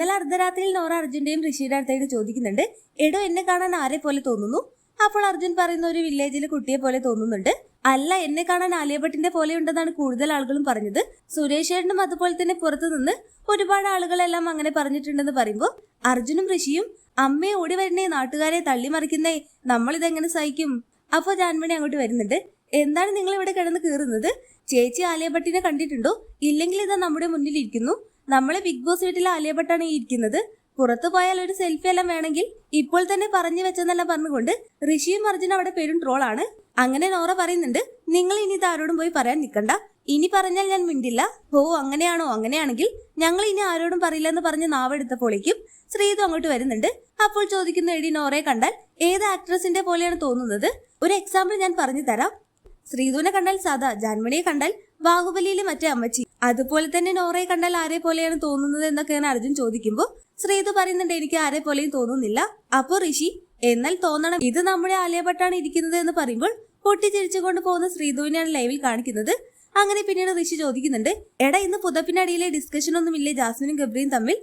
ഇന്നലെ അർദ്ധരാത്രിയിൽ നോറ അർജുന്റെയും ഋഷിയുടെ അടുത്തായിട്ട് ചോദിക്കുന്നുണ്ട്, എടോ എന്നെ കാണാൻ ആരെ പോലെ തോന്നുന്നു? അപ്പോൾ അർജുൻ പറയുന്ന ഒരു വില്ലേജിലെ കുട്ടിയെ പോലെ തോന്നുന്നുണ്ട്. അല്ല, എന്നെ കാണാൻ ആലിയ ഭട്ടിന്റെ പോലെ ഉണ്ടെന്നാണ് കൂടുതൽ ആളുകളും പറഞ്ഞത്. സുരേഷ് ഏട്ടനും അതുപോലെ തന്നെ പുറത്തു നിന്ന് ഒരുപാട് ആളുകളെല്ലാം അങ്ങനെ പറഞ്ഞിട്ടുണ്ടെന്ന് പറയുമ്പോൾ അർജുനും ഋഷിയും അമ്മയെ ഓടി വരുന്നേ, നാട്ടുകാരെ തള്ളിമറിക്കുന്നേ, നമ്മളിതെങ്ങനെ സഹിക്കും? അപ്പൊ ജാൻമണി അങ്ങോട്ട് വരുന്നുണ്ട്. എന്താണ് നിങ്ങൾ ഇവിടെ കിടന്ന് കീറുന്നത്? ചേച്ചി ആലിയ ഭട്ടിനെ കണ്ടിട്ടുണ്ടോ? ഇല്ലെങ്കിൽ ഇതാ നമ്മുടെ മുന്നിൽ ഇരിക്കുന്നു. നമ്മളെ ബിഗ് ബോസ് വീട്ടിലെ ആലിയ ഭട്ടാണ് ഈ ഇരിക്കുന്നത്. പുറത്തു പോയാൽ ഒരു സെൽഫി എല്ലാം വേണമെങ്കിൽ ഇപ്പോൾ തന്നെ പറഞ്ഞു വെച്ചെന്നെല്ലാം പറഞ്ഞുകൊണ്ട് ഋഷിയും അർജുനും അവിടെ പേരും ട്രോളാണ്. അങ്ങനെ നോറ പറയുന്നുണ്ട്, നിങ്ങൾ ഇനി ഇത് ആരോടും പോയി പറയാൻ നിൽക്കണ്ട. ഇനി പറഞ്ഞാൽ ഞാൻ മിണ്ടില്ല. ഓ അങ്ങനെയാണോ? അങ്ങനെയാണെങ്കിൽ ഞങ്ങൾ ഇനി ആരോടും പറയില്ലെന്ന് പറഞ്ഞ് നാവെടുത്തപ്പോഴേക്കും ശ്രീതു അങ്ങോട്ട് വരുന്നുണ്ട്. അപ്പോൾ ചോദിക്കുന്ന, എടി നോറയെ കണ്ടാൽ ഏത് ആക്ട്രസിന്റെ പോലെയാണ് തോന്നുന്നത്? ഒരു എക്സാമ്പിൾ ഞാൻ പറഞ്ഞു തരാം. ശ്രീതുവിനെ കണ്ടാൽ സാധാ, ജാൻമണിയെ കണ്ടാൽ ബാഹുബലിയിലെ മറ്റേ അമ്മച്ചി, അതുപോലെ തന്നെ നോറയെ കണ്ടാൽ ആരെ പോലെയാണ് തോന്നുന്നത് എന്നൊക്കെയാണ് അർജുൻ ചോദിക്കുമ്പോൾ ശ്രീതു പറയുന്നുണ്ട്, എനിക്ക് ആരെ പോലെയും തോന്നുന്നില്ല. അപ്പോ ഋഷി, എന്നാൽ തോന്നണം ഇത് നമ്മുടെ ആലിയ ഭട്ടാണ് ഇരിക്കുന്നത് എന്ന് പറയുമ്പോൾ പൊട്ടിച്ചിരിച്ചുകൊണ്ട് പോകുന്ന ശ്രീതുവിനെയാണ് ലൈവിൽ കാണിക്കുന്നത്. അങ്ങനെ പിന്നീട് ഋഷി ചോദിക്കുന്നുണ്ട്, എടാ ഇന്ന് പുതപ്പിനടിയിലെ ഡിസ്കഷൻ ഒന്നുമില്ലേ ജാസ്മിനും ഗബ്രിയും തമ്മിൽ?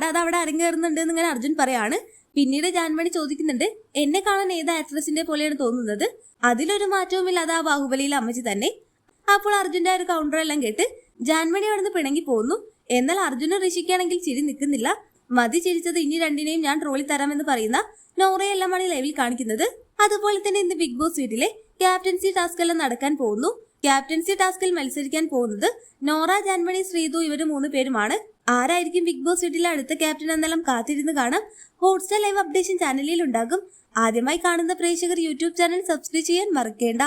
അത് അവിടെ അരങ്ങേറുന്നുണ്ട് എന്നിങ്ങനെ അർജുൻ പറയാണ്. പിന്നീട് ജാൻമണി ചോദിക്കുന്നുണ്ട്, എന്നെ കാണാൻ ഏത് ആക്ട്രസിന്റെ പോലെയാണ് തോന്നുന്നത്? അതിലൊരു മാറ്റവുമില്ല, അത് ആ ബാഹുബലിയിലെ അമ്മച്ചി തന്നെ. അപ്പോൾ അർജുന്റെ ഒരു കൗണ്ടർ എല്ലാം കേട്ട് ജാൻമണി അവിടെ നിന്ന് പിണങ്ങി പോകുന്നു. എന്നാൽ അർജുനും ഋഷിക്കാണെങ്കിൽ ചിരി നിൽക്കുന്നില്ല. മതി ചിരിച്ചത്, ഇനി രണ്ടിനെയും ഞാൻ ട്രോളി തരാമെന്ന് പറയുന്ന നോറയെല്ലാമാണ് ലൈവിൽ കാണിക്കുന്നത്. അതുപോലെ തന്നെ ഇന്ന് ബിഗ് ബോസ് വീട്ടിലെ ക്യാപ്റ്റൻസി ടാസ്ക് എല്ലാം നടക്കാൻ പോകുന്നു. ക്യാപ്റ്റൻസി ടാസ്കിൽ മത്സരിക്കാൻ പോകുന്നത് നോറ, ജാൻമണി, ശ്രീതു ഇവര് 3 പേരുമാണ്. ആരായിരിക്കും ബിഗ് ബോസ് വീട്ടിലെ അടുത്ത ക്യാപ്റ്റൻ എന്നെല്ലാം കാത്തിരുന്ന് കാണാം. ഹോട്ട്സ്റ്റാർ ലൈവ് അപ്ഡേഷൻ ചാനലിൽ ഉണ്ടാകും. ആദ്യമായി കാണുന്ന പ്രേക്ഷകർ യൂട്യൂബ് ചാനൽ സബ്സ്ക്രൈബ് ചെയ്യാൻ മറക്കേണ്ട.